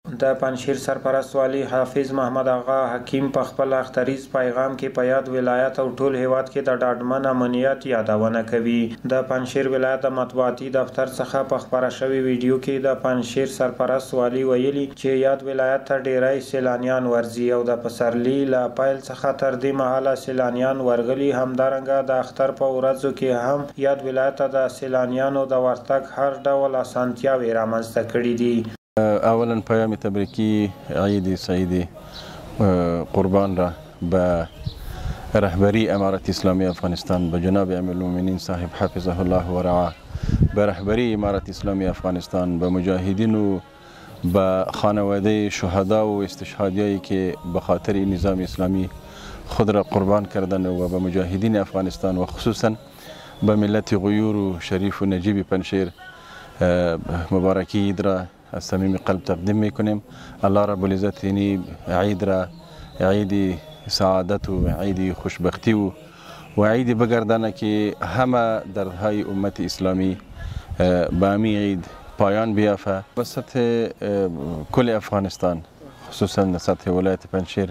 د پنجشیر سرپرست والي حافظ محمد آغا حکیم په خپل اختریز پیغام کې په یاد ولایت او ټول هیواد کې د ډاډمن امنیت یادونه کوي. د پنجشیر ولایت د مطبوعاتي دفتر څخه په خپاره شوی ویډیو کې د پنجشیر سرپرست والي ویلي چې یاد ولایت ته ډیری سیلانیان ورځي او د پسرلي له پیل څخه تر دې مهاله سیلانیان ورغلي. همدارنګه د اختر په ورځو کې هم یاد ولایت ته د سیلانیانو د ورتګ هر ډول اسانتیاوې رامنځته کړي دي. اولا پیام تبریکی عید سعید قربان را به رهبری امارت اسلامی افغانستان به جناب امیر المؤمنین صاحب حفظه الله و رعاه، به رهبری امارت اسلامی افغانستان، به مجاهدین و به خانواده شهدا و استشهادیایی که به خاطر نظام اسلامی خود را قربان کردن و به مجاهدین افغانستان و خصوصا به ملت غیور و شریف و نجیب پنجشیر مبارکی عید را از صمیم قلب تقدیم میکنیم. الله رب العزت یعنی عید را عید سعادت و عید خوشبختی و عید بگردانه که همه دردهای امت اسلامی به همین عید پایان بیافته. به سطح کل افغانستان خصوصا سطح ولایت پنجشیر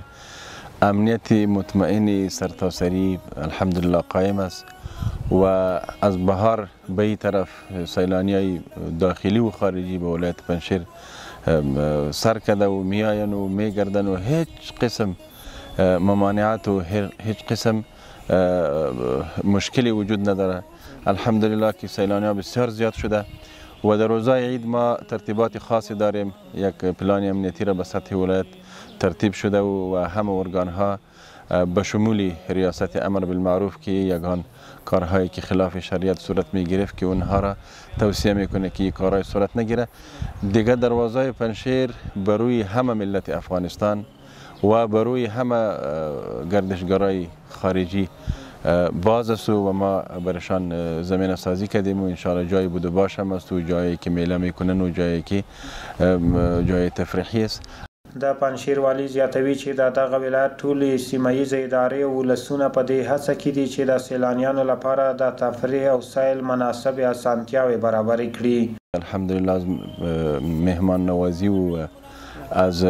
امنیت مطمئن سرتاسری الحمدلله قائم است و از بهار به این طرف سیلانیای داخلی و خارجی به ولایت پنجشیر سر کرده و میآیند و میگردند و هیچ قسم ممانعت و هیچ قسم مشکلی وجود نداره. الحمدلله که سیلانی‌ها بسیار زیاد شده و در روزهای عید ما ترتیبات خاصی داریم. یک پلان امنیتی را به سطح ولایت ترتیب شده و همه ارگان‌ها به شمول ریاست امر بالمعروف که یگان کارهایی که خلاف شریعت صورت میگرفت که اونها را توصیه میکنه که کارهای صورت نگیره. دیگه دروازه پنجشیر بروی همه ملت افغانستان و بروی همه گردشگرای خارجی باز است و ما برشان زمینه سازی کردیم و انشاءالله جای بود و باش هم است و جایی که میله میکنن و جایی که جای تفریحی است. د پنجشیر والي زیاتوي چې د دغه ولایت ټولې سیمهییزې ادارې او ولسونه په دې هڅه کې دي چې د سیلانیانو لپاره د تفریح او سیل مناسبې اسانتیاوې برابرې کړي. الحمدلله از مهمان نوازی و از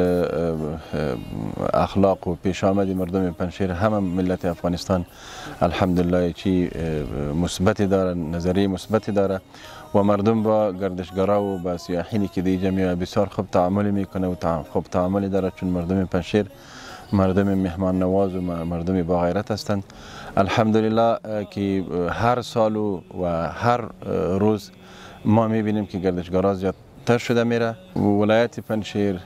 اخلاق و پیش آمد مردم پنجشیر همه ملت افغانستان الحمدلله چی مثبتی داره، نظریه مثبتی داره و مردم با گردشگرا و با سیاحینی که دی جمعیه بسیار خوب تعامل میکنه و خوب تعاملی داره، چون مردم پنجشیر مردم مهمان نواز و مردم با غیرت هستند. الحمدلله که هر سال و هر روز ما میبینیم که گردشگرا زیادتر شده میره. ولایت پنجشیر،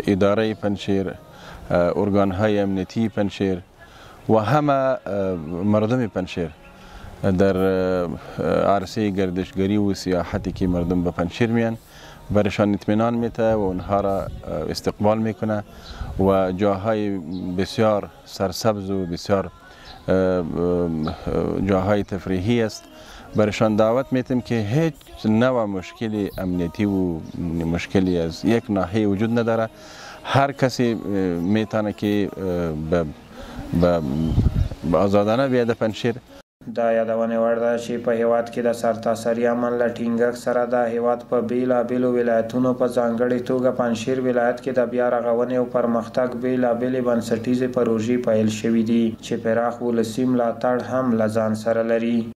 اداره پنجشیر، ارگانهای امنیتی پنجشیر و همه مردم پنجشیر در عرصه گردشگری و سیاحتی که مردم به پنجشیر میان برشان اطمینان میده و اونها را استقبال میکنه و جاهای بسیار سرسبز و بسیار جاهای تفریحی است. برشان دعوت میتیم که هیچ نوع مشکلی امنیتی و مشکلی از یک ناحیه وجود نداره. هر کسی میتونه که به آزادانه بیاد پنجشیر. دا یادونه وړ ده چې په هیواد کې د سرتاسري امن له ټینګښت سره د هیواد په بیلابیلو ولایتونو په ځانګړې توګه پنجشیر ولایت کې د بیا رغونې او پرمختګ بیلابیلې بنسټیزې پروژې پیل شوي دي چې پراخ ولسي ملاتړ هم له ځان سره لري.